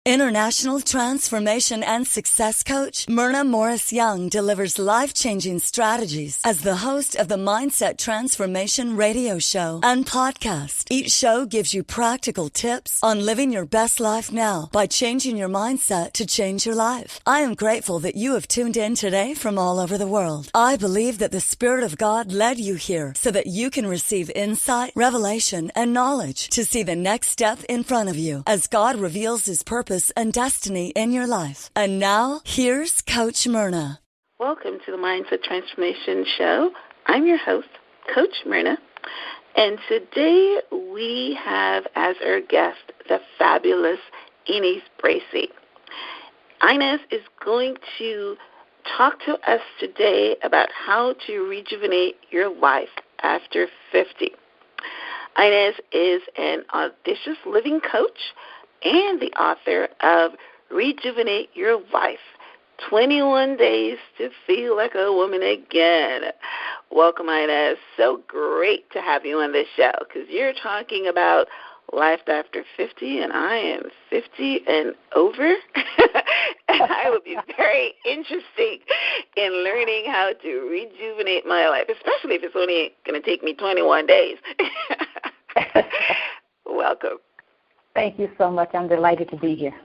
International transformation and success coach Myrna Morris-Young delivers life-changing strategies as the host of the Mindset Transformation radio show and podcast. Each show gives you practical tips on living your best life now by changing your mindset to change your life. I am grateful that you have tuned in today from all over the world. I believe that the Spirit of God led you here so that you can receive insight, revelation, and knowledge to see the next step in front of you as God reveals His purpose and destiny in your life. And now, here's Coach Myrna. Welcome to the Mindset Transformation Show. I'm your host, Coach Myrna, and today we have as our guest the fabulous Inez Bracy. Inez is going to talk to us today about how to rejuvenate your life after 50. Inez is an Audacious Living Coach and the author of Rejuvenate Your Life, 21 Days to Feel Like a Woman Again. Welcome, Inez. So great to have you on this show because you're talking about life after 50, and I am 50 and over. And I would be very interested in learning how to rejuvenate my life, especially if it's only going to take me 21 days. Welcome. Thank you so much. I'm delighted to be here.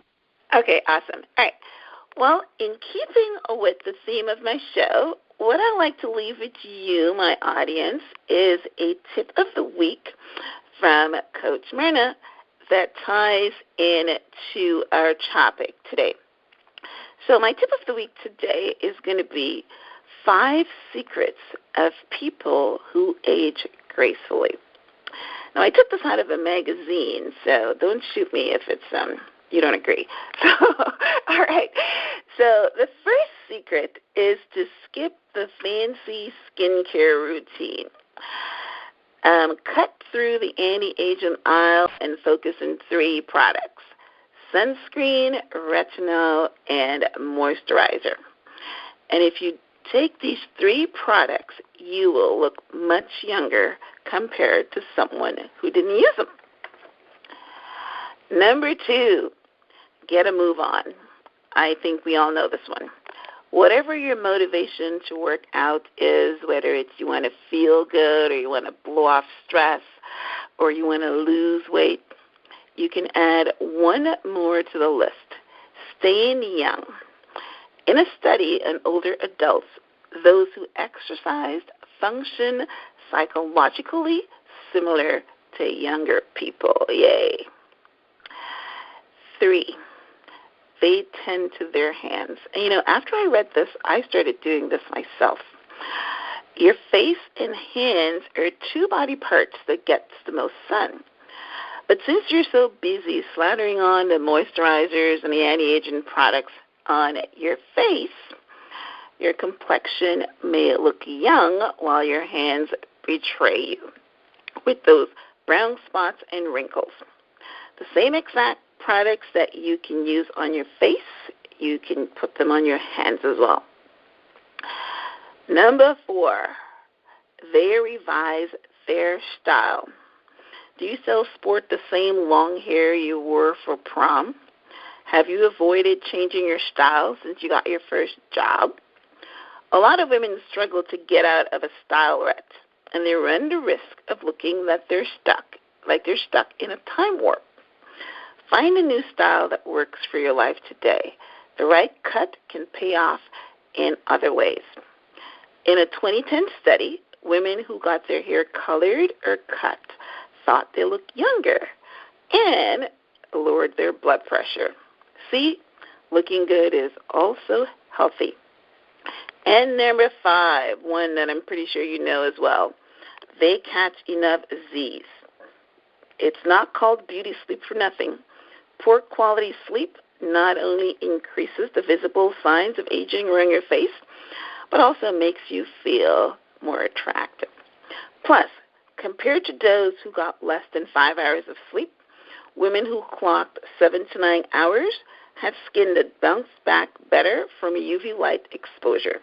Okay, awesome. All right. Well, in keeping with the theme of my show, what I like to leave with you, my audience, is a tip of the week from Coach Myrna that ties in to our topic today. So my tip of the week today is going to be 5 secrets of people who age gracefully. Now, I took this out of a magazine, so don't shoot me if it's you don't agree. So, all right. So the first secret is to skip the fancy skincare routine. Cut through the anti-aging aisle and focus on 3 products: sunscreen, retinol, and moisturizer. And if you take these 3 products, you will look much younger compared to someone who didn't use them. Number 2, get a move on. I think we all know this one. Whatever your motivation to work out is, whether it's you want to feel good or you want to blow off stress or you want to lose weight, you can add one more to the list: staying young. In a study on older adults, those who exercised function psychologically similar to younger people. Yay. 3, they tend to their hands. And, after I read this, I started doing this myself. Your face and hands are 2 body parts that gets the most sun. But since you're so busy slathering on the moisturizers and the anti-aging products on your face, your complexion may look young while your hands betray you with those brown spots and wrinkles. The same exact products that you can use on your face, you can put them on your hands as well. Number 4, they revise their style. Do you still sport the same long hair you wore for prom? Have you avoided changing your style since you got your first job? A lot of women struggle to get out of a style rut, and they run the risk of looking like they're stuck in a time warp. Find a new style that works for your life today. The right cut can pay off in other ways. In a 2010 study, women who got their hair colored or cut thought they looked younger and lowered their blood pressure. See, looking good is also healthy. And number 5, one that I'm pretty sure you know as well, they catch enough Z's. It's not called beauty sleep for nothing. Poor quality sleep not only increases the visible signs of aging around your face, but also makes you feel more attractive. Plus, compared to those who got less than 5 hours of sleep, women who clocked 7 to 9 hours had skin that bounced back better from UV light exposure.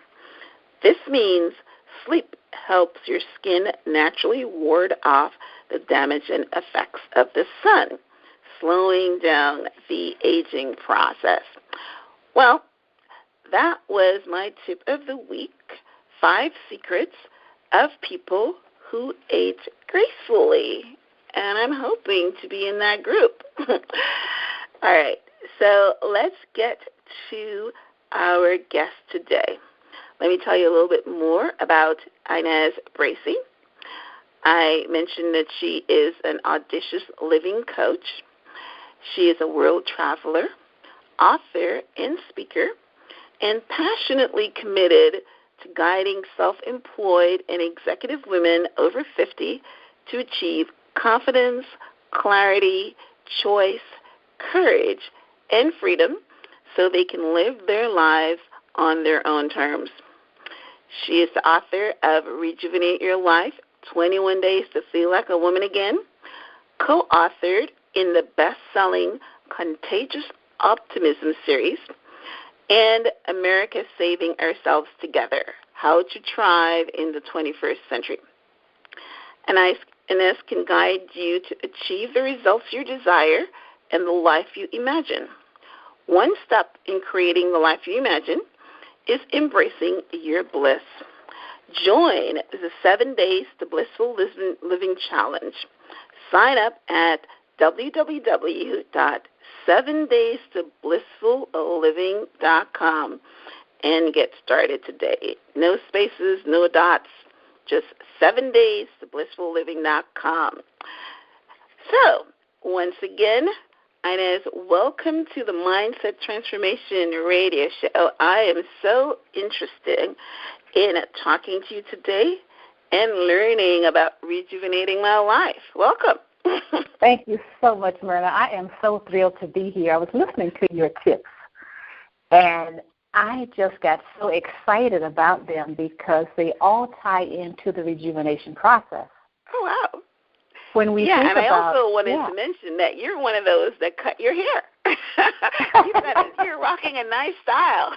This means sleep helps your skin naturally ward off the damaging effects of the sun. slowing down the aging process. Well, that was my tip of the week, 5 secrets of people who age gracefully. And I'm hoping to be in that group. All right, so let's get to our guest today. Let me tell you a little bit more about Inez Bracy. I mentioned that she is an Audacious Living Coach. She is a world traveler, author, and speaker, and passionately committed to guiding self-employed and executive women over 50 to achieve confidence, clarity, choice, courage, and freedom so they can live their lives on their own terms. She is the author of Rejuvenate Your Life, 21 Days to Feel Like a Woman Again, co-authored in the best-selling Contagious Optimism series, and America Saving Ourselves Together, How to Thrive in the 21st Century. And Inez can guide you to achieve the results you desire and the life you imagine. One step in creating the life you imagine is embracing your bliss. Join the 7 Days to Blissful Living Challenge. Sign up at www.7daystoblissfulliving.com and get started today. No spaces, no dots, just 7 days to blissfulliving.com. So, once again, Inez, welcome to the Mindset Transformation Radio Show. I am so interested in talking to you today and learning about rejuvenating my life. Welcome. Thank you so much, Myrna. I am so thrilled to be here. I was listening to your tips, and I just got so excited about them because they all tie into the rejuvenation process. Oh, wow. When we think and I about, also wanted to mention that you're one of those that cut your hair. You're rocking a nice style.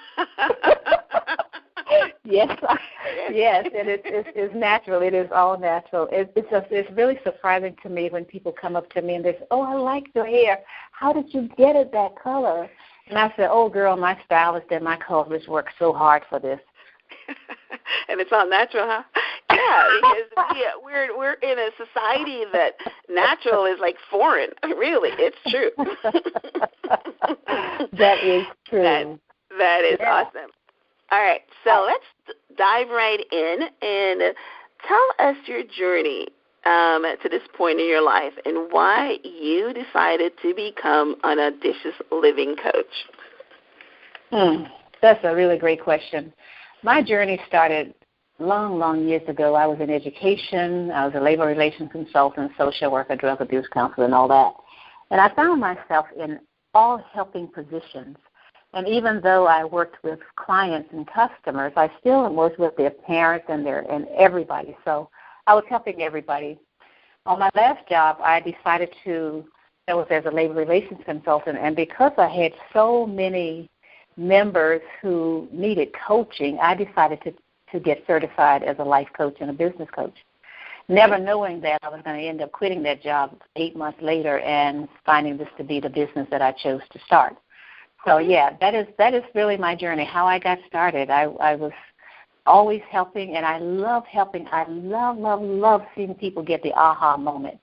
Yes, and it's natural. It is all natural. It's really surprising to me when people come up to me and they say, "Oh, I like your hair. How did you get it that color?" And I said, "Oh, girl, my stylist and my colorist worked so hard for this." And it's all natural, huh? Yeah, because we're in a society that natural is like foreign. Really, it's true. That is true. That is awesome. All right, so let's dive right in and tell us your journey to this point in your life and why you decided to become an Audacious Living Coach. That's a really great question. My journey started long years ago. I was in education. I was a labor relations consultant, social worker, drug abuse counselor, and all that. And I found myself in all helping positions. And even though I worked with clients and customers, I still worked with their parents and everybody. So I was helping everybody. On my last job, I decided that was as a labor relations consultant, and because I had so many members who needed coaching, I decided to get certified as a life coach and a business coach, never knowing that I was going to end up quitting that job 8 months later and finding this to be the business that I chose to start. So, that is really my journey, how I got started. I was always helping, and I love helping. I love seeing people get the aha moment,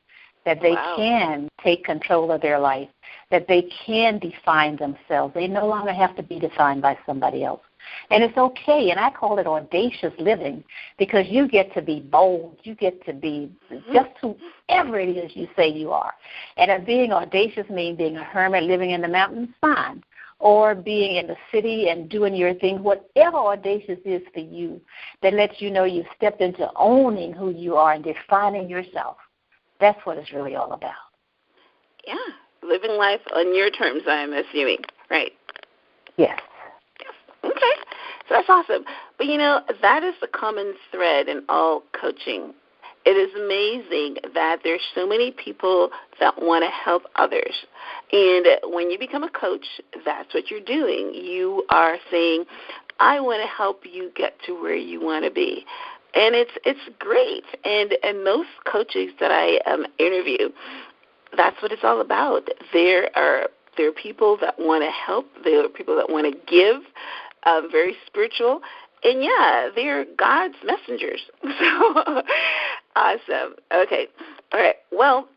that they can take control of their life, that they can define themselves. They no longer have to be defined by somebody else. And it's okay, and I call it audacious living because you get to be bold. You get to be just whoever it is you say you are. And if being audacious means being a hermit living in the mountains, fine. Or being in the city and doing your thing, whatever audacious is for you, that lets you know you've stepped into owning who you are and defining yourself. That's what it's really all about. Yeah, living life on your terms, I'm assuming, right? Yes. Okay, so that's awesome. But, that is the common thread in all coaching. It is amazing that there's so many people that want to help others. And when you become a coach, that's what you're doing. You are saying, I want to help you get to where you want to be. And it's great. And most coaches that I interview, that's what it's all about. There are people that want to help. There are people that want to give, very spiritual. And, yeah, they're God's messengers. So, awesome. Okay. All right. Well,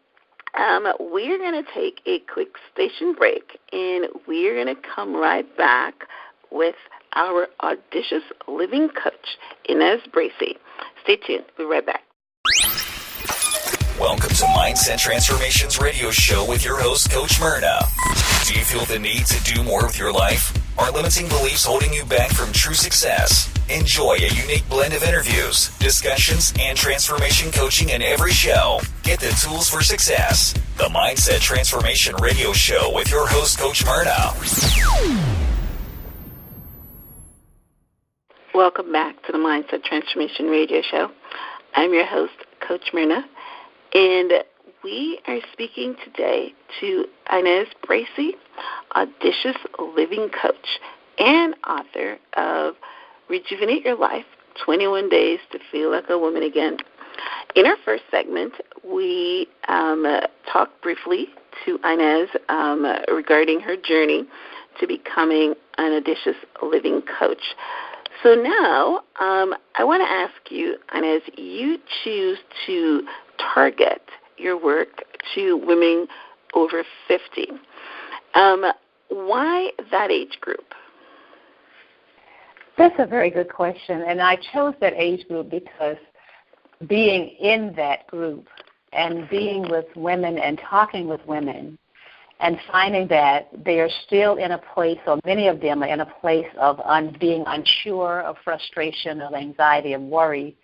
we're going to take a quick station break, and we're going to come right back with our Audacious Living Coach, Inez Bracy. Stay tuned. We'll be right back. Welcome to Mindset Transformations Radio Show with your host, Coach Myrna. Do you feel the need to do more with your life? Are limiting beliefs holding you back from true success? Enjoy a unique blend of interviews, discussions, and transformation coaching in every show. Get the tools for success. The Mindset Transformation Radio Show with your host, Coach Myrna. Welcome back to the Mindset Transformation Radio Show. I'm your host, Coach Myrna, and we are speaking today to Inez Bracy, Audacious Living Coach and author of Rejuvenate Your Life, 21 Days to Feel Like a Woman Again. In our first segment, we talked briefly to Inez regarding her journey to becoming an Audacious Living Coach. So now I want to ask you, Inez, you choose to target your work to women over 50. Why that age group? That's a very good question, and I chose that age group because being in that group and being with women and talking with women and finding that they are still in a place, or many of them are in a place of being unsure, of frustration, of anxiety, of worry,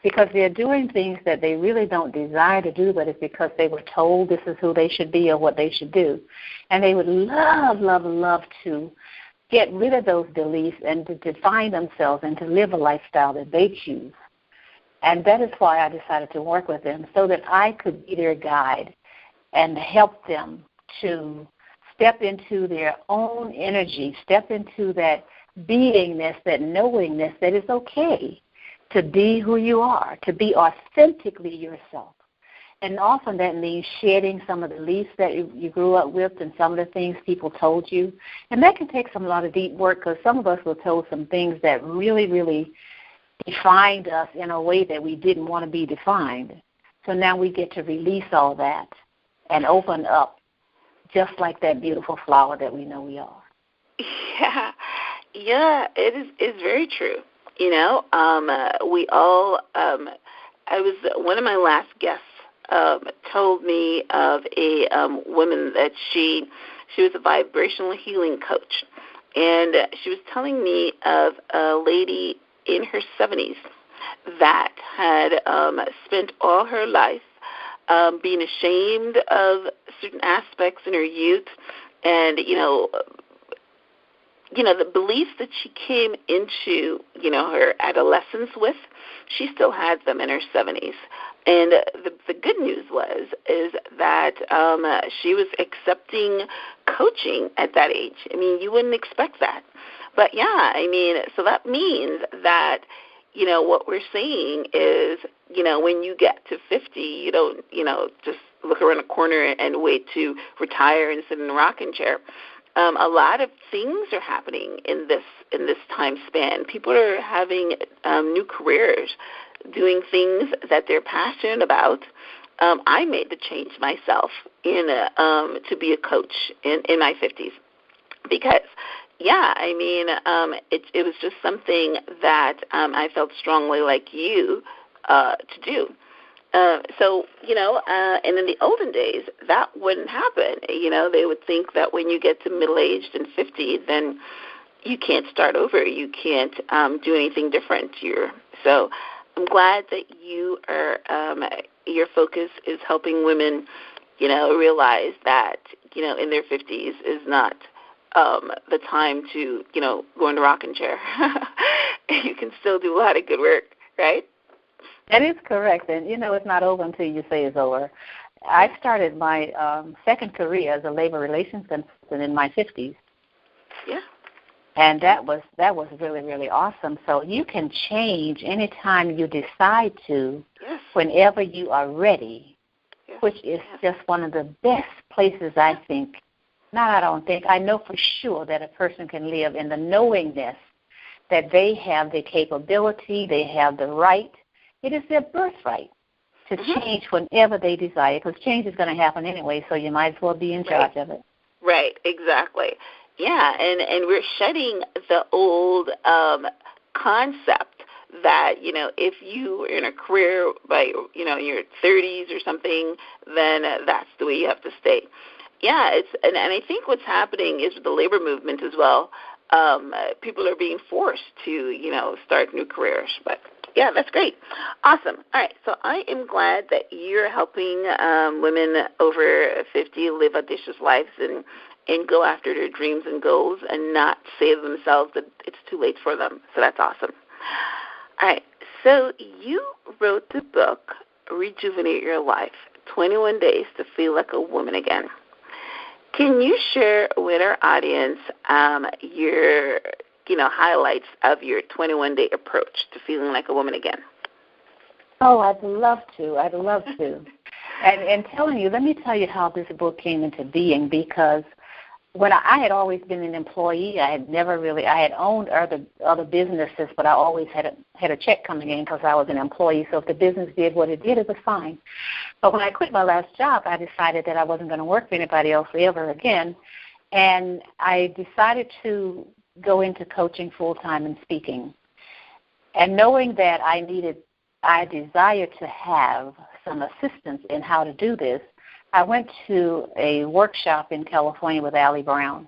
because they're doing things that they really don't desire to do, but it's because they were told this is who they should be or what they should do. And they would love, love, love to get rid of those beliefs and to define themselves and to live a lifestyle that they choose. And that is why I decided to work with them, so that I could be their guide and help them to step into their own energy, step into that beingness, that knowingness that it's okay to be who you are, to be authentically yourself. And often that means shedding some of the beliefs that you grew up with and some of the things people told you. And that can take a lot of deep work, because some of us were told some things that really, really defined us in a way that we didn't want to be defined. So now we get to release all that and open up, just like that beautiful flower that we know we are. Yeah, it's very true. You know, we all, one of my last guests told me of a woman that she was a vibrational healing coach, and she was telling me of a lady in her 70s that had spent all her life being ashamed of certain aspects in her youth, and the beliefs that she came into, her adolescence with, she still had them in her 70s. And the good news is that she was accepting coaching at that age. I mean, you wouldn't expect that. But, yeah, I mean, so that means that, what we're saying is, when you get to 50, you don't, just look around a corner and wait to retire and sit in a rocking chair. A lot of things are happening in this time span. People are having new careers, doing things that they're passionate about. I made the change myself to be a coach in my 50s because, yeah, I mean, it was just something that I felt strongly like you to do. And in the olden days, that wouldn't happen. They would think that when you get to middle-aged and 50, then you can't start over. You can't do anything different. So I'm glad that you are, your focus is helping women, realize that, in their 50s is not the time to, go in the rocking chair. You can still do a lot of good work, right? That is correct, and it's not over until you say it's over. I started my second career as a labor relations consultant in my 50s. Yeah. And that was really, really awesome. So you can change anytime you decide to, yes. Whenever you are ready. Yes. which is just one of the best places I know for sure that a person can live in the knowingness that they have the capability, they have the right. It is their birthright to change whenever they desire, because change is going to happen anyway, so you might as well be in charge of it. Right, exactly. Yeah, and we're shedding the old concept that, if you are in a career by, your 30s or something, then that's the way you have to stay. Yeah, and I think what's happening is with the labor movement as well, people are being forced to, start new careers. But, yeah, that's great. Awesome. All right, so I am glad that you're helping women over 50 live audacious lives and go after their dreams and goals and not say to themselves that it's too late for them. So that's awesome. All right, so you wrote the book, Rejuvenate Your Life, 21 Days to Feel Like a Woman Again. Can you share with our audience your highlights of your 21-day approach to feeling like a woman again? Oh, I'd love to. And telling you, let me tell you how this book came into being, because when I had always been an employee, I had owned other businesses, but I always had a check coming in because I was an employee. So if the business did what it did, it was fine. But when I quit my last job, I decided that I wasn't going to work for anybody else ever again. And I decided to go into coaching full-time and speaking. And knowing that I desired to have some assistance in how to do this, I went to a workshop in California with Allie Brown.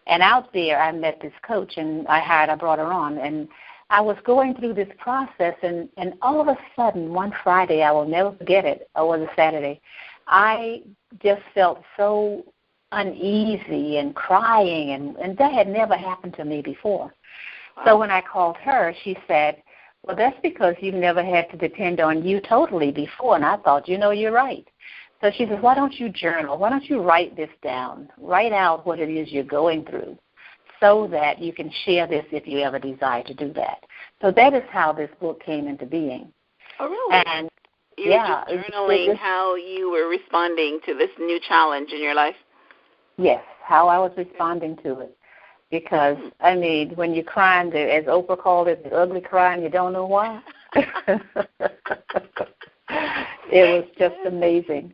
And out there, I met this coach, and I brought her on. And I was going through this process, and all of a sudden, one Friday, I will never forget it, or was a Saturday, I just felt so uneasy and crying, and that had never happened to me before. Wow. So when I called her, she said, well, that's because you've never had to depend on you totally before. And I thought, you're right. So she says, why don't you journal? Why don't you write this down? Write out what it is you're going through so that you can share this if you ever desire to do that. So that is how this book came into being. Oh, really? And you're just journaling how you were responding to this new challenge in your life? Yes, how I was responding to it. Because, when you're crying, as Oprah called it, the ugly cry, and you don't know why. It was just amazing.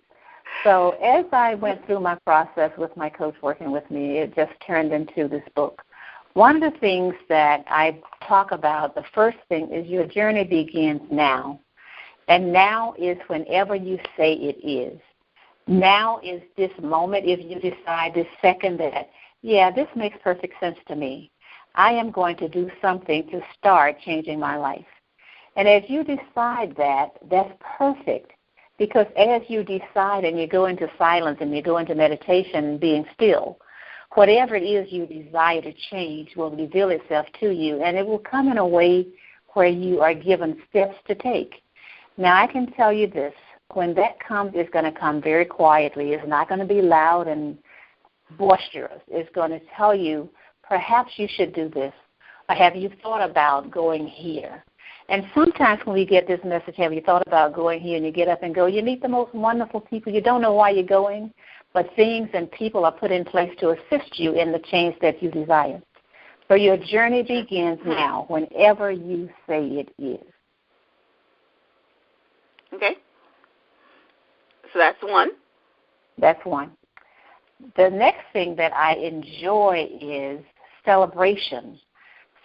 So as I went through my process with my coach working with me, it just turned into this book. One of the things that I talk about, the first thing is your journey begins now. And now is whenever you say it is. Now is this moment if you decide this second that, yeah, this makes perfect sense to me. I am going to do something to start changing my life. And as you decide that, that's perfect. Because as you decide and you go into silence and you go into meditation and being still, whatever it is you desire to change will reveal itself to you, and it will come in a way where you are given steps to take. Now, I can tell you this. When that comes, it's going to come very quietly. It's not going to be loud and boisterous. It's going to tell you, perhaps you should do this, or have you thought about going here? And sometimes when we get this message, have you thought about going here, and you get up and go, you meet the most wonderful people. You don't know why you're going, but things and people are put in place to assist you in the change that you desire. So your journey begins now, whenever you say it is. Okay. So that's one. That's one. The next thing that I enjoy is celebration.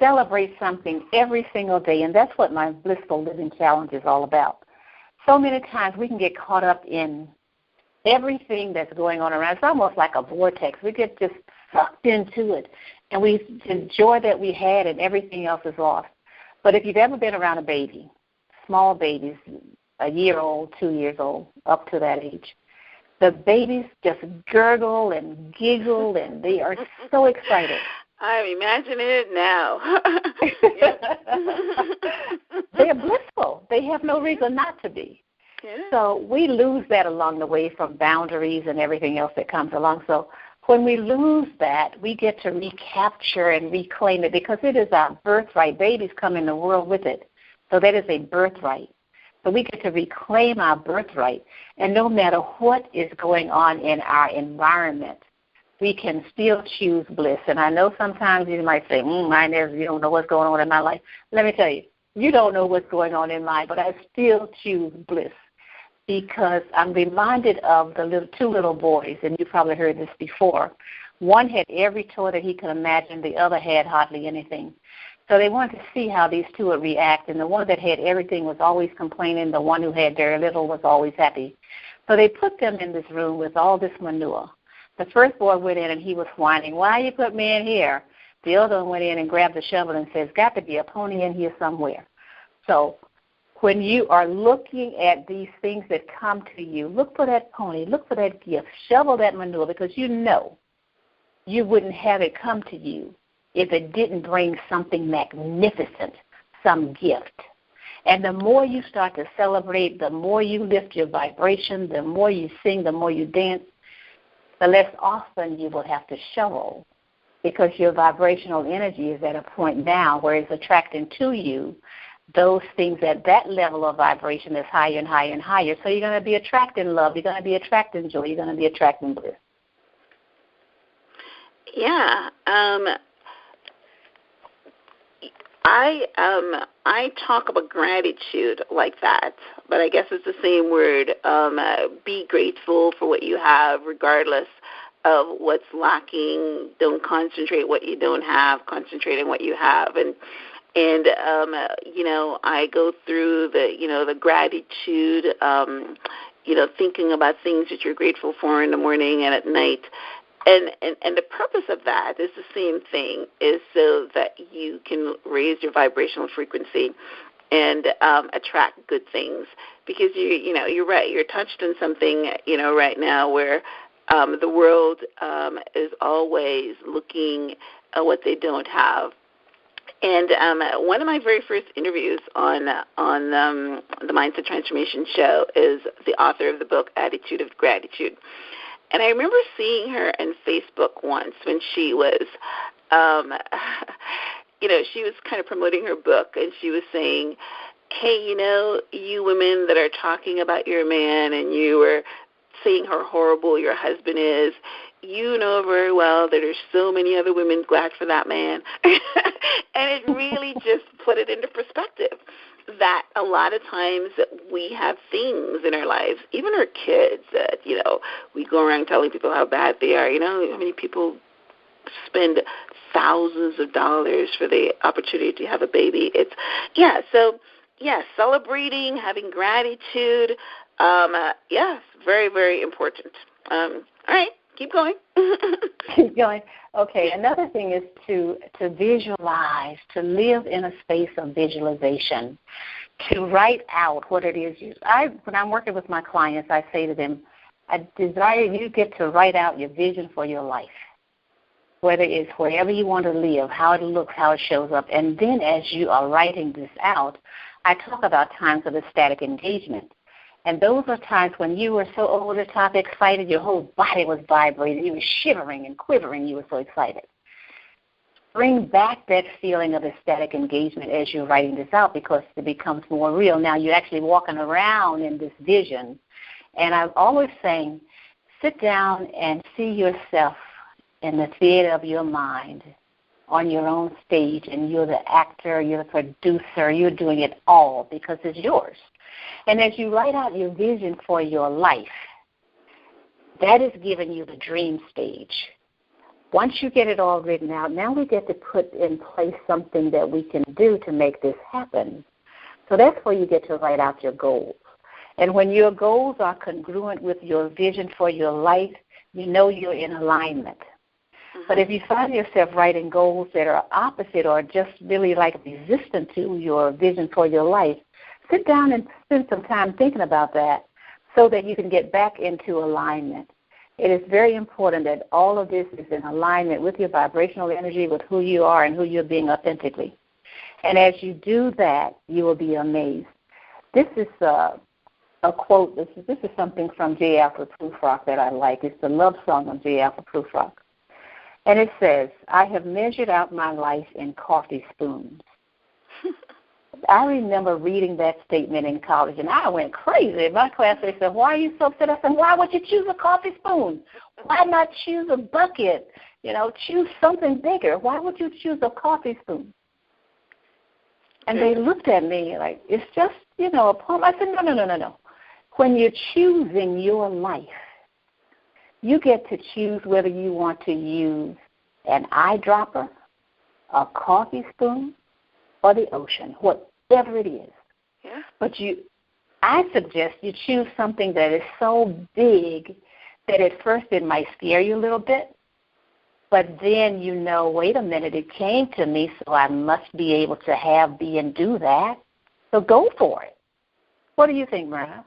Celebrate something every single day, and that's what my Blissful Living Challenge is all about. So many times we can get caught up in everything that's going on around. It's almost like a vortex. We get just sucked into it, and the joy that we had and everything else is lost. But if you've ever been around a baby, small babies, a year old, 2 years old, up to that age, the babies just gurgle and giggle, and they are so excited. I'm imagining it now. They're blissful. They have no reason not to be. Yeah. So we lose that along the way from boundaries and everything else that comes along. So when we lose that, we get to recapture and reclaim it because it is our birthright. Babies come in the world with it. So that is a birthright. So we get to reclaim our birthright. And no matter what is going on in our environment, we can still choose bliss. And I know sometimes you might say, Inez, you don't know what's going on in my life. Let me tell you, you don't know what's going on in mine, but I still choose bliss because I'm reminded of the two little boys, and you probably heard this before. One had every toy that he could imagine. The other had hardly anything. So they wanted to see how these two would react, and the one that had everything was always complaining. The one who had very little was always happy. So they put them in this room with all this manure. The first boy went in, and he was whining, why you put me in here? The other one went in and grabbed the shovel and says, got to be a pony in here somewhere. So when you are looking at these things that come to you, look for that pony, look for that gift, shovel that manure, because you know you wouldn't have it come to you if it didn't bring something magnificent, some gift. And the more you start to celebrate, the more you lift your vibration, the more you sing, the more you dance, the less often you will have to shovel, because your vibrational energy is at a point now where it's attracting to you those things at that level of vibration that's higher and higher and higher. So you're going to be attracting love. You're going to be attracting joy. You're going to be attracting bliss. Yeah. I talk about gratitude like that, but I guess it's the same word. Be grateful for what you have, regardless of what's lacking. Don't concentrate what you don't have. Concentrate on what you have. And I go through the gratitude, thinking about things that you're grateful for in the morning and at night. And the purpose of that is the same thing, is so that you can raise your vibrational frequency and attract good things. Because you're right. You're touched on something right now where the world is always looking at what they don't have. And one of my very first interviews on the Mindset Transformation Show is the author of the book Attitude of Gratitude. And I remember seeing her on Facebook once when she was, she was kind of promoting her book, and she was saying, hey, you women that are talking about your man and you were saying how horrible your husband is, you know very well that there's so many other women glad for that man. And it really just put it into perspective that a lot of times we have things in our lives, even our kids, that, we go around telling people how bad they are. How many people spend thousands of dollars for the opportunity to have a baby? Celebrating, having gratitude, very, very important. All right, keep going. Keep going. Okay, another thing is to visualize, to live in a space of visualization, to write out what it is. When I'm working with my clients, I say to them, I desire you get to write out your vision for your life, whether it's wherever you want to live, how it looks, how it shows up. And then as you are writing this out, I talk about times of ecstatic engagement. And those are times when you were so over the top excited, your whole body was vibrating, you were shivering and quivering, you were so excited. Bring back that feeling of ecstatic engagement as you're writing this out, because it becomes more real. Now you're actually walking around in this vision. And I'm always saying, sit down and see yourself in the theater of your mind on your own stage, and you're the actor, you're the producer, you're doing it all because it's yours. And as you write out your vision for your life, that is giving you the dream stage. Once you get it all written out, now we get to put in place something that we can do to make this happen. So that's where you get to write out your goals. And when your goals are congruent with your vision for your life, you know you're in alignment. But if you find yourself writing goals that are opposite or just really like resistant to your vision for your life, sit down and spend some time thinking about that so that you can get back into alignment. It is very important that all of this is in alignment with your vibrational energy, with who you are and who you're being authentically. And as you do that, you will be amazed. This is a quote. This is something from J. Alfred Prufrock that I like. It's the love song of J. Alfred Prufrock. And it says, I have measured out my life in coffee spoons. I remember reading that statement in college, and I went crazy. My classmates said, why are you so upset? I said, why would you choose a coffee spoon? Why not choose a bucket? Choose something bigger. Why would you choose a coffee spoon? And they looked at me like, it's just, a poem. I said, no. When you're choosing your life, you get to choose whether you want to use an eyedropper, a coffee spoon, or the ocean, whatever it is. Yeah. But I suggest you choose something that is so big that at first it might scare you a little bit, but then wait a minute, it came to me, so I must be able to be and do that. So go for it. What do you think, Myrna?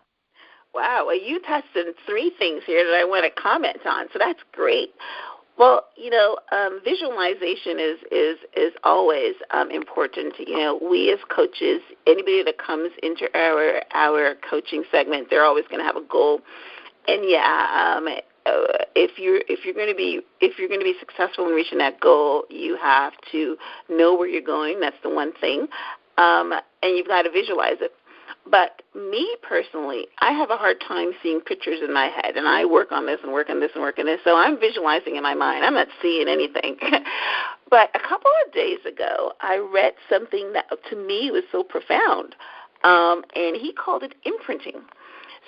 Wow, well, you touched on 3 things here that I want to comment on, so that's great. Well, visualization is always important. We as coaches, anybody that comes into our coaching segment, they're always going to have a goal. And if you're going to be successful in reaching that goal, you have to know where you're going. That's the one thing, and you've got to visualize it. But me personally, I have a hard time seeing pictures in my head, and I work on this and work on this and work on this, so I'm visualizing in my mind. I'm not seeing anything. But a couple of days ago, I read something that to me was so profound, and he called it imprinting.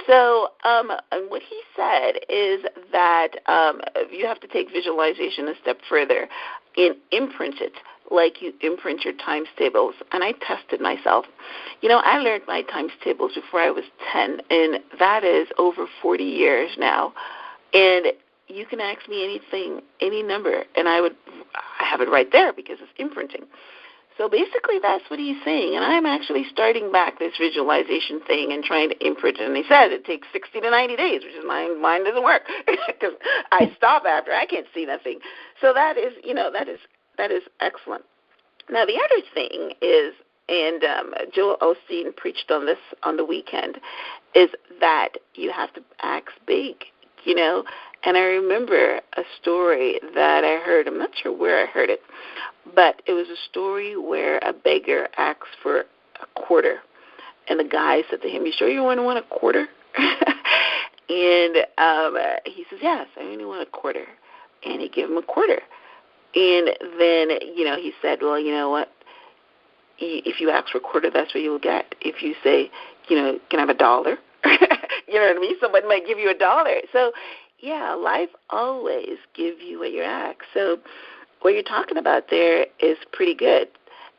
So and what he said is that you have to take visualization a step further and imprint it like you imprint your times tables. And I tested myself. I learned my times tables before I was 10, and that is over 40 years now. And you can ask me anything, any number, and I have it right there because it's imprinting. So basically that's what he's saying, and I'm actually starting back this visualization thing and trying to imprint it. And he said it takes 60 to 90 days, which is mine doesn't work because I stop after I can't see nothing. So that is excellent. Now the other thing is, and Joel Osteen preached on this on the weekend, is that you have to act big, And I remember a story that I heard. I'm not sure where I heard it, but it was a story where a beggar asked for a quarter, and the guy said to him, "You sure you only want a quarter?" And he says, "Yes, I only want a quarter." And he gave him a quarter. And then, he said, "Well, you know what? If you ask for a quarter, that's what you'll get. If you say, can I have $1?" You know what I mean? Somebody might give you $1. So, yeah, life always gives you what you ask. So what you're talking about there is pretty good.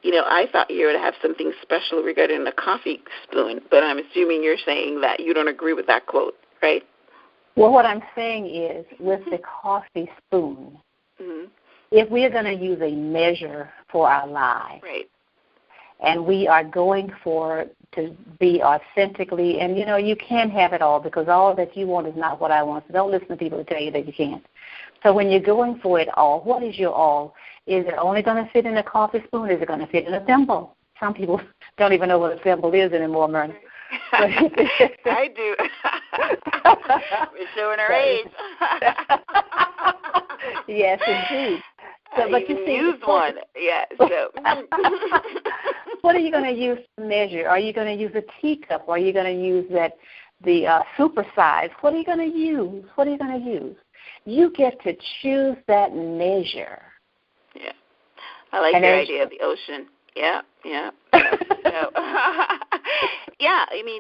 I thought you would have something special regarding the coffee spoon, but I'm assuming you're saying that you don't agree with that quote, right? Well, what I'm saying is with the coffee spoon, if we are going to use a measure for our lives, right, and we are going for to be authentically, and, you can't have it all because all that you want is not what I want. So don't listen to people who tell you that you can't. So when you're going for it all, what is your all? Is it only going to fit in a coffee spoon? Is it going to fit in a thimble? Some people don't even know what a thimble is anymore, Myrna. I do. We're showing our age. Yes, indeed. So, but you see, used one. Yeah. So. What are you going to use to measure? Are you going to use a teacup? Are you going to use the super size? What are you going to use? What are you going to use? You get to choose that measure. Yeah. I like your idea of the ocean. Yeah.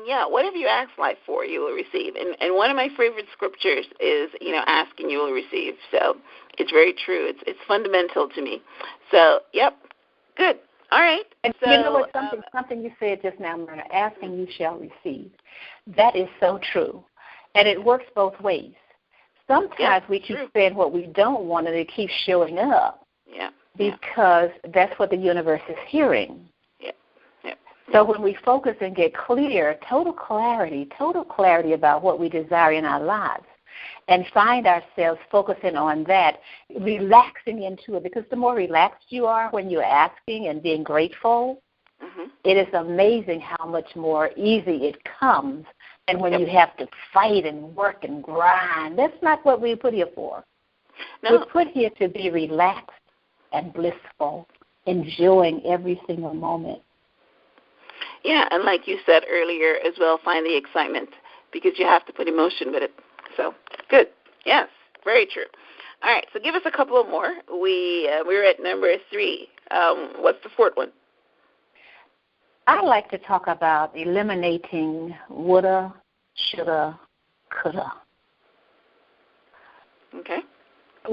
Yeah, whatever you ask life for, you will receive. And one of my favorite scriptures is, asking you will receive. So it's very true. It's fundamental to me. So, yep, good. All right. And so, you know what, something you said just now, Myrna, asking you shall receive. That is so true. And it works both ways. Sometimes we keep saying what we don't want, and it keeps showing up. Yeah. Because that's what the universe is hearing. Yeah. So when we focus and get clear, total clarity about what we desire in our lives, and find ourselves focusing on that, relaxing into it, because the more relaxed you are when you're asking and being grateful, it is amazing how much more easy it comes than when you have to fight and work and grind. That's not what we put here for. No. We're put here to be relaxed and blissful, enjoying every single moment. Yeah, and like you said earlier as well, find the excitement because you have to put emotion with it. So, good. Yes, very true. All right, so give us a couple of more. We're at number 3. What's the 4th one? I like to talk about eliminating woulda, shoulda, coulda. Okay.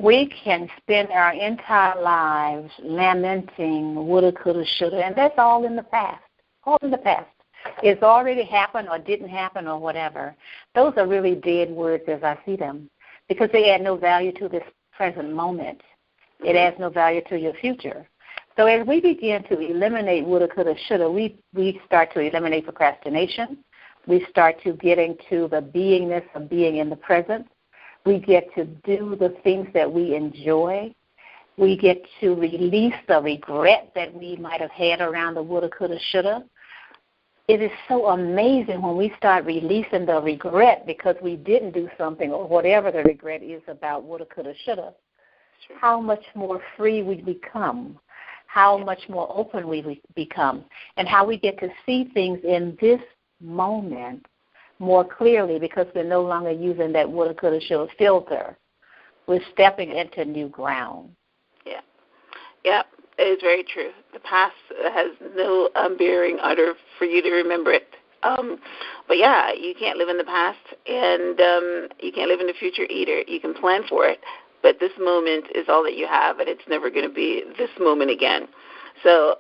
We can spend our entire lives lamenting woulda, coulda, shoulda, and that's all in the past. All in the past. It's already happened or didn't happen or whatever. Those are really dead words as I see them because they add no value to this present moment. It adds no value to your future. So as we begin to eliminate woulda, coulda, shoulda, we start to eliminate procrastination. We start to get into the beingness of being in the present. We get to do the things that we enjoy. We get to release the regret that we might have had around the woulda, coulda, shoulda. It is so amazing when we start releasing the regret because we didn't do something or whatever the regret is about woulda, coulda, shoulda, how much more free we become, how much more open we become, and how we get to see things in this moment more clearly because we're no longer using that woulda, coulda, shoulda filter. We're stepping into new ground. Yeah. Yeah, it is very true. The past has no bearing other for you to remember it. But, yeah, you can't live in the past, and you can't live in the future either. You can plan for it, but this moment is all that you have, and it's never going to be this moment again. So,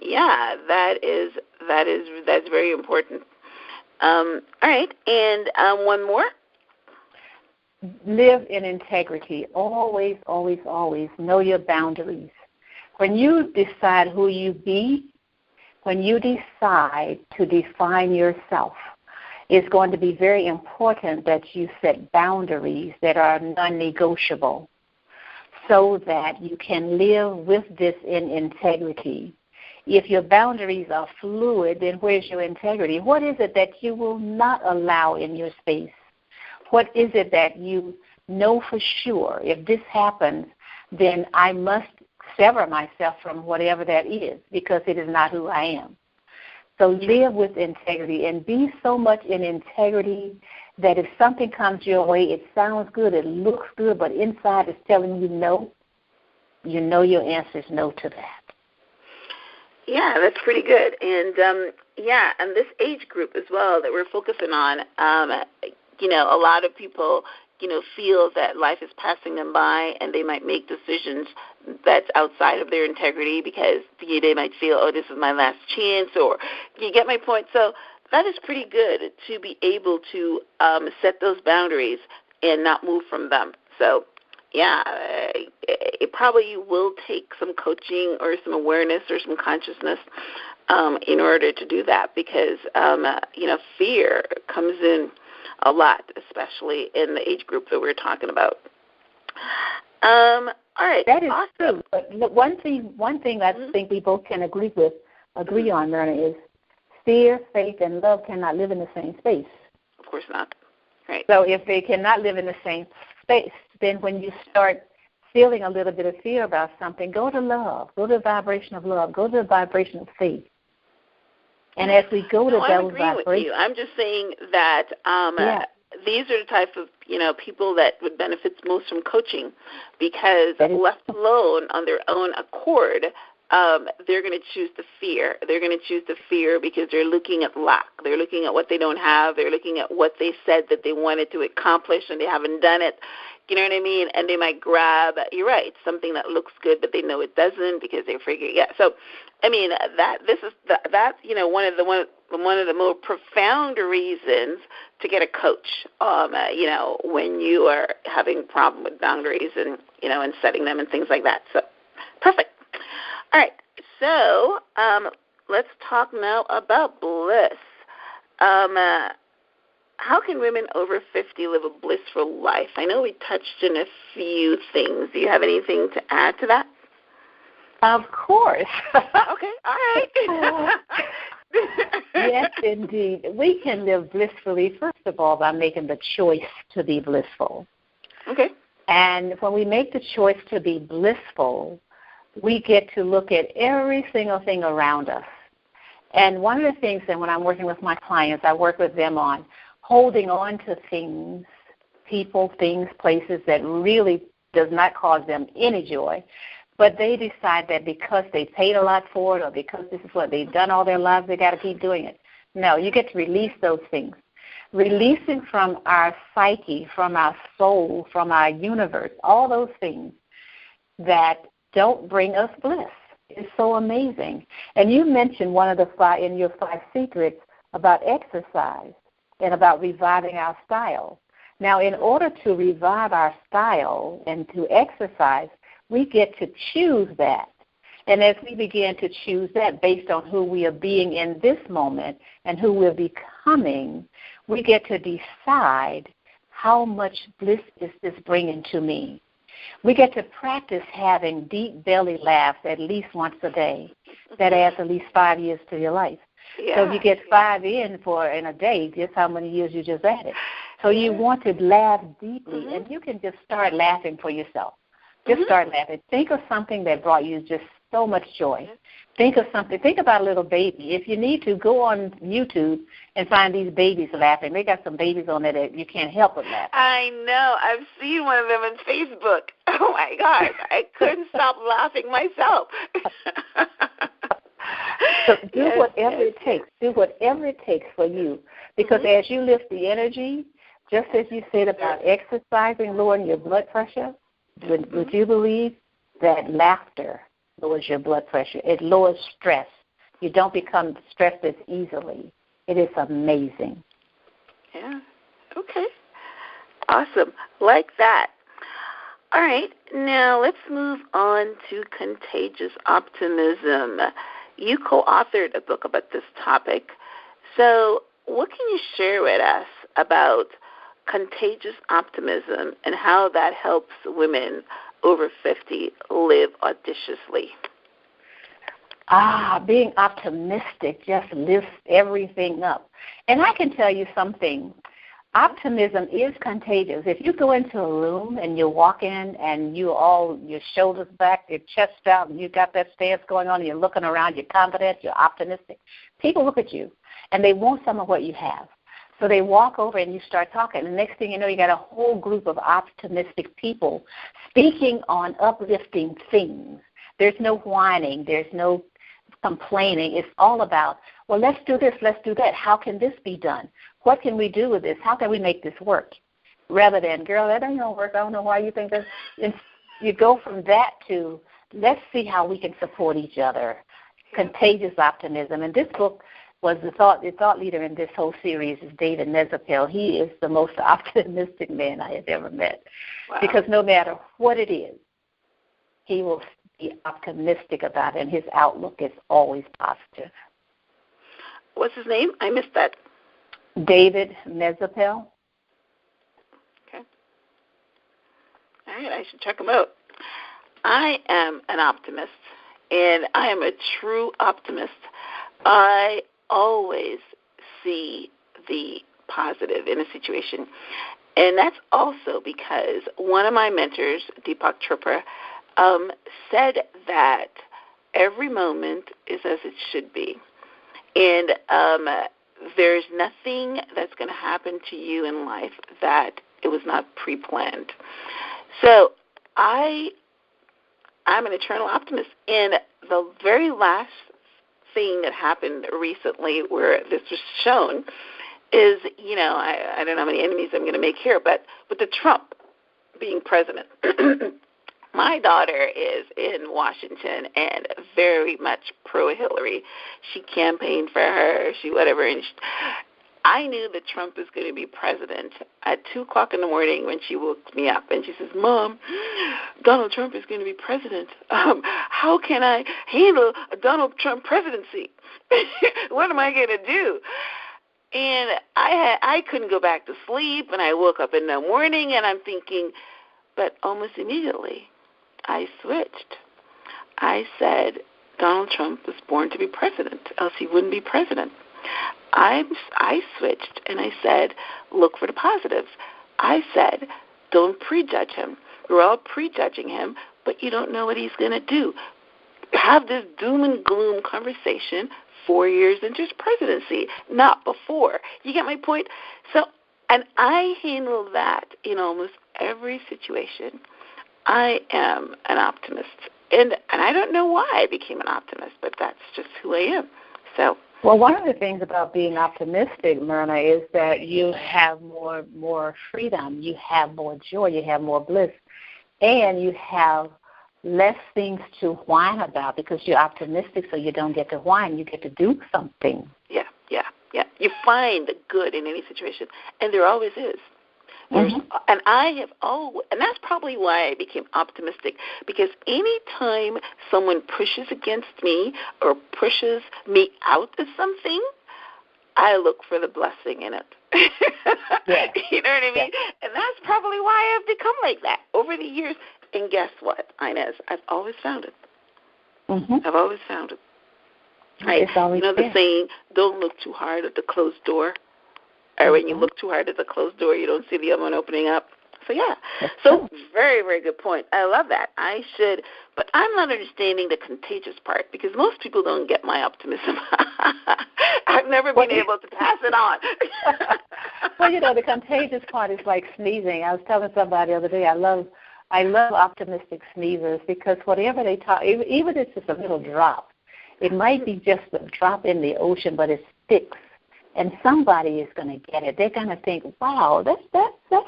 yeah, that's very important. All right, and one more. Live in integrity. Always, always, always know your boundaries. When you decide who you be, when you decide to define yourself, it's going to be very important that you set boundaries that are non-negotiable so that you can live with this in integrity. If your boundaries are fluid, then where's your integrity? What is it that you will not allow in your space? What is it that you know for sure? If this happens, then I must sever myself from whatever that is because it is not who I am. So live with integrity and be so much in integrity that if something comes your way, it sounds good, it looks good, but inside it's telling you no, you know your answer is no to that. Yeah, that's pretty good. And, yeah, and this age group as well that we're focusing on, you know, a lot of people, you know, feel that life is passing them by and they might make decisions that's outside of their integrity because they might feel, oh, this is my last chance, or you get my point. So that is pretty good to be able to set those boundaries and not move from them. So, yeah, it probably will take some coaching or some awareness or some consciousness in order to do that because, you know, fear comes in a lot, especially in the age group that we're talking about. All right. That is awesome. true. But one thing I think we both can agree on, Myrna, is fear, faith, and love cannot live in the same space. Of course not. Right. So if they cannot live in the same space, then when you start feeling a little bit of fear about something, go to love. Go to the vibration of love. Go to the vibration of faith. And as we go to those vibrations, with you. I'm just saying that these are the type of, you know, people that would benefit most from coaching because left alone on their own accord, they're going to choose the fear. They're going to choose the fear because they're looking at lack. They're looking at what they don't have. They're looking at what they said that they wanted to accomplish and they haven't done it. You know what I mean? And they might grab, you're right, something that looks good, but they know it doesn't because they figure, So, I mean, that's you know, one of the more profound reasons to get a coach. You know, when you are having a problem with boundaries and, you know, and setting them and things like that. So, perfect. All right. So, let's talk now about bliss. How can women over 50 live a blissful life? I know we touched on a few things. Do you have anything to add to that? Of course. Okay, all right. Yes, indeed. We can live blissfully, first of all, by making the choice to be blissful. Okay. And when we make the choice to be blissful, we get to look at every single thing around us And one of the things that when I'm working with my clients, I work with them on holding on to things, people, things, places that really does not cause them any joy, but they decide that because they paid a lot for it or because this is what they've done all their lives, they got to keep doing it. No, you get to release those things. Releasing from our psyche, from our soul, from our universe, all those things that don't bring us bliss. It's so amazing. And you mentioned one of the in your 5 secrets about exercise and about reviving our style. Now, in order to revive our style and to exercise, we get to choose that. And as we begin to choose that based on who we are being in this moment and who we're becoming, we get to decide how much bliss is this bringing to me. We get to practice having deep belly laughs at least once a day. That adds at least 5 years to your life. Yeah. So if you get 5 in a day, guess how many years you just added. So you want to laugh deeply, and you can just start laughing for yourself. Just start laughing. Think of something that brought you just so much joy. Think of something. Think about a little baby. If you need to, go on YouTube and find these babies laughing. They got some babies on there that you can't help but laugh. I know. I've seen one of them on Facebook. Oh, my God. I couldn't stop laughing myself. So do whatever it takes. Do whatever it takes for you. Because as you lift the energy, just as you said about exercising, lowering your blood pressure, would you believe that laughter lowers your blood pressure? It lowers stress. You don't become stressed as easily. It is amazing. Yeah. Okay. Awesome. Like that. All right. Now let's move on to Contagious Optimism. You co-authored a book about this topic. So what can you share with us about Contagious Optimism and how that helps women over 50 live audaciously? Being optimistic just lifts everything up. And I can tell you something. Optimism is contagious. If you go into a room and you walk in and your shoulders back, your chest out, and you got that stance going on, and you're looking around, you're confident, you're optimistic, people look at you, and they want some of what you have. So they walk over and you start talking. The next thing you know, you got a whole group of optimistic people speaking on uplifting things. There's no whining. There's no complaining. It's all about, well, let's do this, let's do that. How can this be done? What can we do with this? How can we make this work? Rather than, girl, that ain't going to work. I don't know why you think that. You go from that to, let's see how we can support each other. Contagious Optimism. And this book was the thought leader in this whole series is David Nezapel. He is the most optimistic man I have ever met. Wow. Because no matter what it is, he will be optimistic about it, and his outlook is always positive. What's his name? I missed that. David Nezapel. Okay. All right, I should check him out. I am an optimist, and I am a true optimist. I always see the positive in a situation. And that's also because one of my mentors, Deepak Chopra, said that every moment is as it should be. And there's nothing that's going to happen to you in life that it was not pre-planned. So I'm an eternal optimist. And the very last thing that happened recently where this was shown is, I don't know how many enemies I'm going to make here, but with the Trump being president. My daughter is in Washington and very much pro-Hillary. She campaigned for her, and I knew that Trump was going to be president at 2 o'clock in the morning when she woke me up, and she says, Mom, Donald Trump is going to be president. How can I handle a Donald Trump presidency? What am I going to do? And I couldn't go back to sleep, and I woke up in the morning, and I'm thinking, but almost immediately I switched. I said, Donald Trump was born to be president, else he wouldn't be president. I switched, and I said, look for the positives. I said, don't prejudge him. We're all prejudging him, but you don't know what he's going to do. have this doom and gloom conversation 4 years into his presidency, not before. You get my point? So, and I handle that in almost every situation. I am an optimist. And I don't know why I became an optimist, but that's just who I am. So. Well, one of the things about being optimistic, Myrna, is that you have more freedom, you have more joy, you have more bliss, and you have less things to whine about because you're optimistic, so you don't get to whine. You get to do something. Yeah. You find the good in any situation, and there always is. And and that's probably why I became optimistic, because any time someone pushes against me or pushes me out of something, I look for the blessing in it. Yeah. You know what I mean? Yeah. And that's probably why I've become like that over the years. And guess what, Inez? I've always found it. I've always found it. The saying, don't look too hard at the closed door. Or when you look too hard at the closed door, you don't see the other one opening up. So, yeah. So, very, very good point. I love that. I should, but I'm not understanding the contagious part because most people don't get my optimism. I've never been able to pass it on. Well, the contagious part is like sneezing. I was telling somebody the other day, I love optimistic sneezers because whatever they talk, even if it's just a little drop, it might be just a drop in the ocean, but it sticks. And somebody is going to get it. They're going to think, wow, that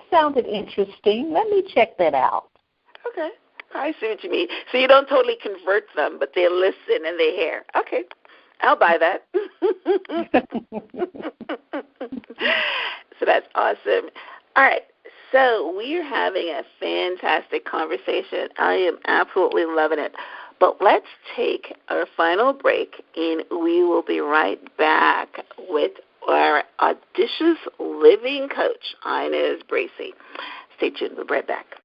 sounded interesting. Let me check that out. Okay. I see what you mean. So you don't totally convert them, but they listen and they hear. Okay. I'll buy that. So that's awesome. All right. So we are having a fantastic conversation. I am absolutely loving it. But let's take our final break, and we will be right back with our Audacious Living Coach, Inez Bracy. Stay tuned. We'll be right back.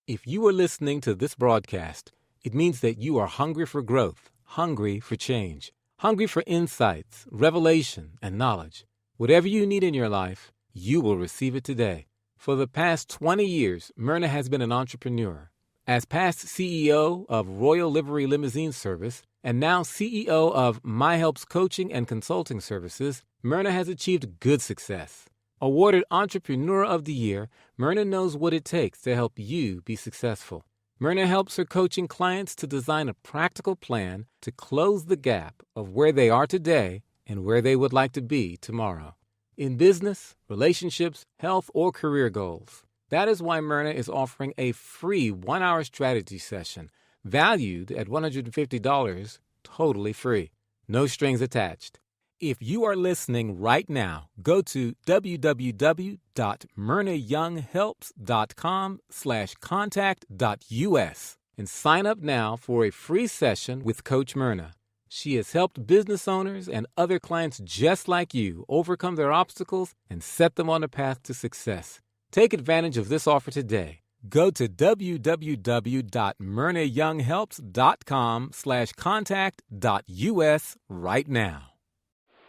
If you are listening to this broadcast, it means that you are hungry for growth, hungry for change, hungry for insights, revelation, and knowledge. Whatever you need in your life, you will receive it today. For the past 20 years, Myrna has been an entrepreneur. As past CEO of Royal Livery Limousine Service and now CEO of My Helps Coaching and Consulting Services, Myrna has achieved good success. Awarded Entrepreneur of the Year, Myrna knows what it takes to help you be successful. Myrna helps her coaching clients to design a practical plan to close the gap of where they are today and where they would like to be tomorrow. In business, relationships, health, or career goals. That is why Myrna is offering a free 1-hour strategy session valued at $150, totally free. No strings attached. If you are listening right now, go to www.myrnayounghelps.com/contact.us and sign up now for a free session with Coach Myrna. She has helped business owners and other clients just like you overcome their obstacles and set them on a path to success. Take advantage of this offer today. Go to www.myrnayounghelps.com/contact.us right now.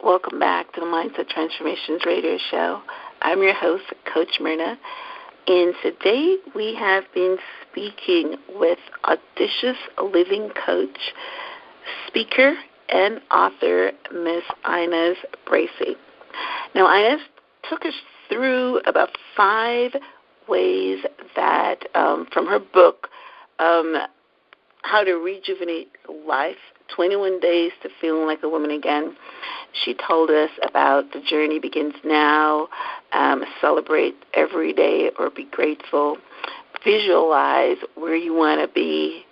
Welcome back to the Mindset Transformations Radio Show. I'm your host, Coach Myrna, and today we have been speaking with Audacious Living Coach, speaker, and author, Miss Inez Bracy. Now, Inez took us through about 5 ways that, from her book, How to Rejuvenate Life, 21 Days to Feeling Like a Woman Again. She told us about the journey begins now, celebrate every day or be grateful, visualize where you want to be,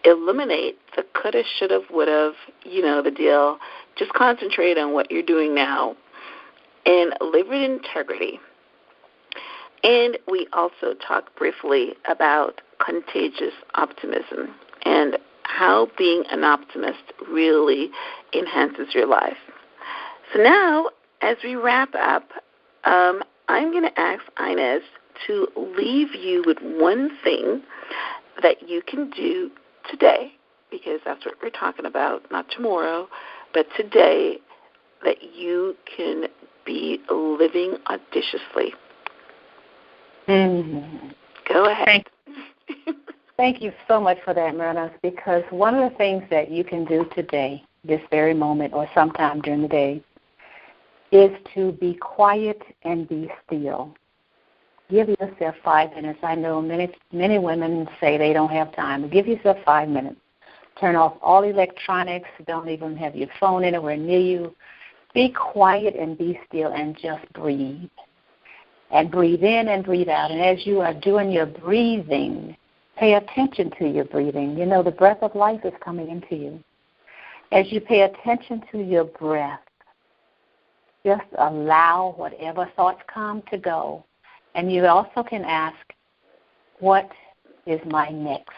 eliminate the coulda, shoulda, woulda, the deal. Just concentrate on what you're doing now and live with integrity. And we also talked briefly about contagious optimism and how being an optimist really enhances your life. So now, as we wrap up, I'm going to ask Inez to leave you with one thing that you can do today, because that's what we're talking about, not tomorrow, but today, that you can be living audaciously. Mm-hmm. Go ahead. Thank you so much for that, Myrna, because one of the things that you can do today, this very moment or sometime during the day, is to be quiet and be still. Give yourself 5 minutes. I know many women say they don't have time. Give yourself 5 minutes. Turn off all electronics. Don't even have your phone anywhere near you. Be quiet and be still and just breathe. And breathe in and breathe out. And as you are doing your breathing, pay attention to your breathing. You know, the breath of life is coming into you. As you pay attention to your breath, just allow whatever thoughts come to go. And you also can ask, what is my next?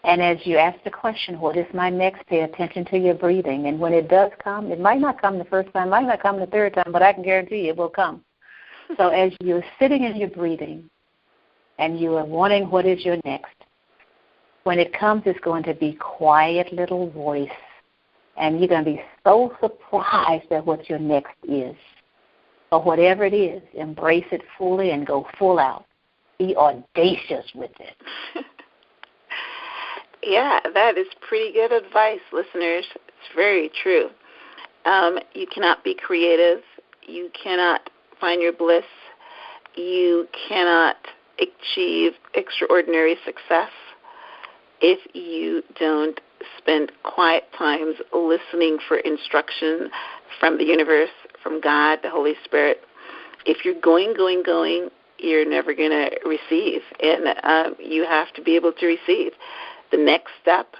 And as you ask the question, what is my next, pay attention to your breathing. And when it does come, it might not come the first time, might not come the third time, but I can guarantee you it will come. So as you're sitting in your breathing and you are wanting what is your next, when it comes, it's going to be quiet little voice. And you're going to be so surprised at what your next is. But whatever it is, embrace it fully and go full out. Be audacious with it. Yeah, that is pretty good advice, listeners. It's very true. You cannot be creative. You cannot find your bliss. You cannot achieve extraordinary success if you don't spend quiet times listening for instruction from the universe, from God, the Holy Spirit. If you're going, you're never going to receive, and you have to be able to receive. The next step,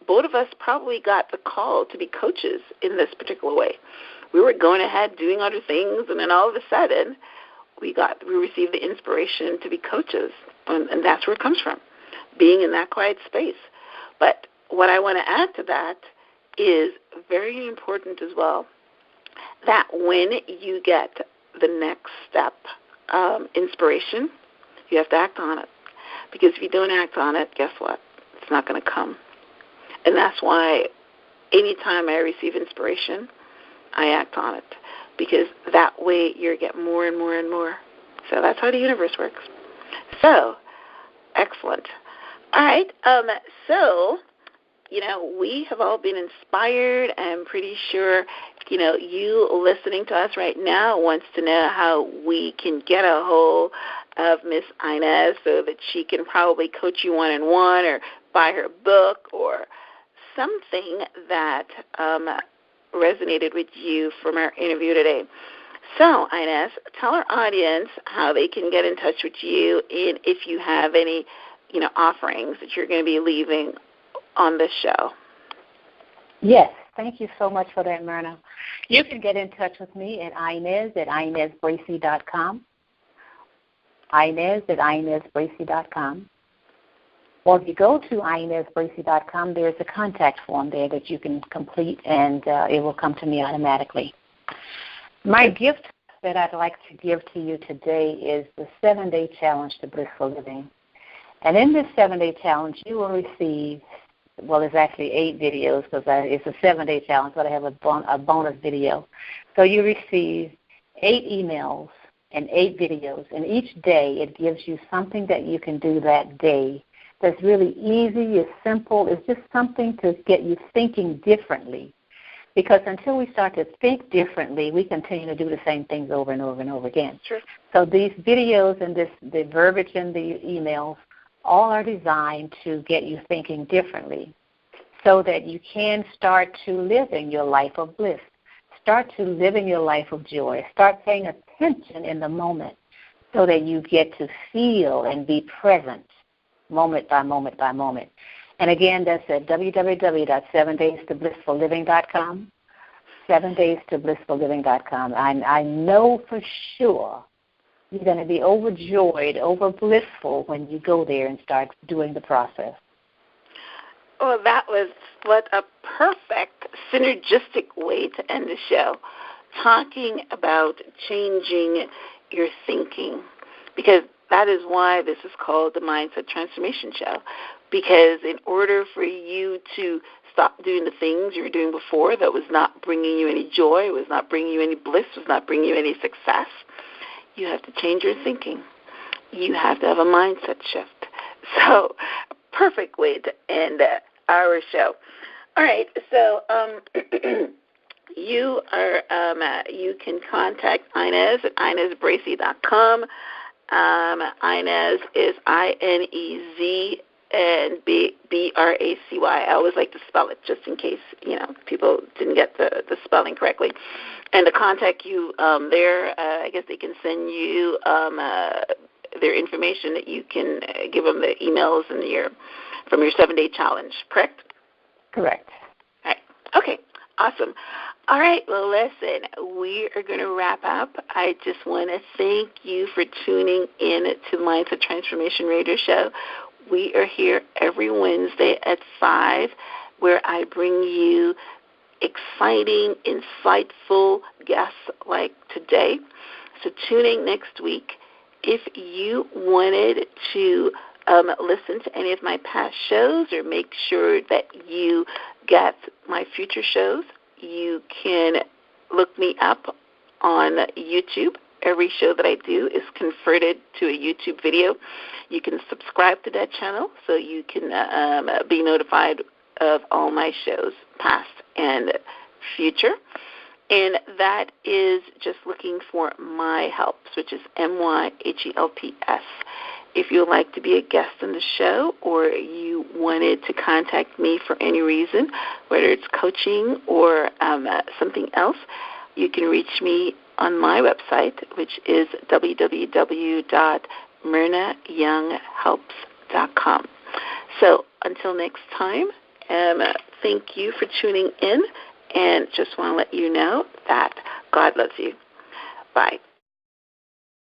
both of us probably got the call to be coaches in this particular way. We were going ahead doing other things, and then all of a sudden, we received the inspiration to be coaches, and that's where it comes from, being in that quiet space. But what I want to add to that is very important as well, that when you get the next step, inspiration, you have to act on it. Because if you don't act on it, guess what? It's not going to come. And that's why anytime I receive inspiration, I act on it. Because that way you get more and more and more. So that's how the universe works. So, excellent. All right. We have all been inspired. I'm pretty sure, you listening to us right now wants to know how we can get a hold of Miss Inez so that she can probably coach you one-on-one or buy her book or something that resonated with you from our interview today. So, Inez, tell our audience how they can get in touch with you and if you have any, offerings that you're going to be leaving on this show. Yes, thank you so much for that, Myrna. You can get in touch with me at Inez@InezBracy.com. Inez@InezBracy.com. Or if you go to InezBracy.com, there's a contact form there that you can complete, and it will come to me automatically. My gift that I'd like to give to you today is the 7-day challenge to Blissful Living. And in this 7-day challenge, you will receive, it's actually 8 videos because it's a 7-day challenge, but I have a bonus video. So you receive 8 emails and 8 videos, and each day it gives you something that you can do that day that's really easy, it's simple, it's just something to get you thinking differently. Because until we start to think differently, we continue to do the same things over and over and over again. Sure. So these videos and the verbiage in the emails all are designed to get you thinking differently so that you can start to live in your life of bliss. Start to live in your life of joy. Start paying attention in the moment so that you get to feel and be present moment by moment by moment. And again, that's at www.7daystoblissfulliving.com, 7daystoblissfulliving.com. I know for sure you're going to be overjoyed, over blissful when you go there and start doing the process. Well, that was what a perfect synergistic way to end the show, talking about changing your thinking, because that is why this is called the Mindset Transformation Show, because in order for you to stop doing the things you were doing before that was not bringing you any joy, was not bringing you any bliss, was not bringing you any success, you have to change your thinking. you have to have a mindset shift. So, perfect way to end our show. All right, so you can contact Inez at InezBracy.com. Inez is INEZ and BRACY. I always like to spell it just in case people didn't get the spelling correctly. And to contact you there, I guess they can send you their information that you can give them the emails and from your 7-day challenge. Correct? Correct. All right. Okay. Awesome. All right. Well, listen, we are going to wrap up. I just want to thank you for tuning in to Mindset Transformation Radio Show. We are here every Wednesday at 5, where I bring you exciting, insightful guests like today. So tune in next week. If you wanted to listen to any of my past shows or make sure that you get my future shows, you can look me up on YouTube. Every show that I do is converted to a YouTube video. You can subscribe to that channel so you can be notified of all my shows, past and future. And that is just looking for My Helps, which is MYHELPS. If you would like to be a guest on the show or you wanted to contact me for any reason, whether it's coaching or something else, you can reach me on my website, which is www.myrnayounghelps.com. So until next time, thank you for tuning in, and just want to let you know that God loves you. Bye.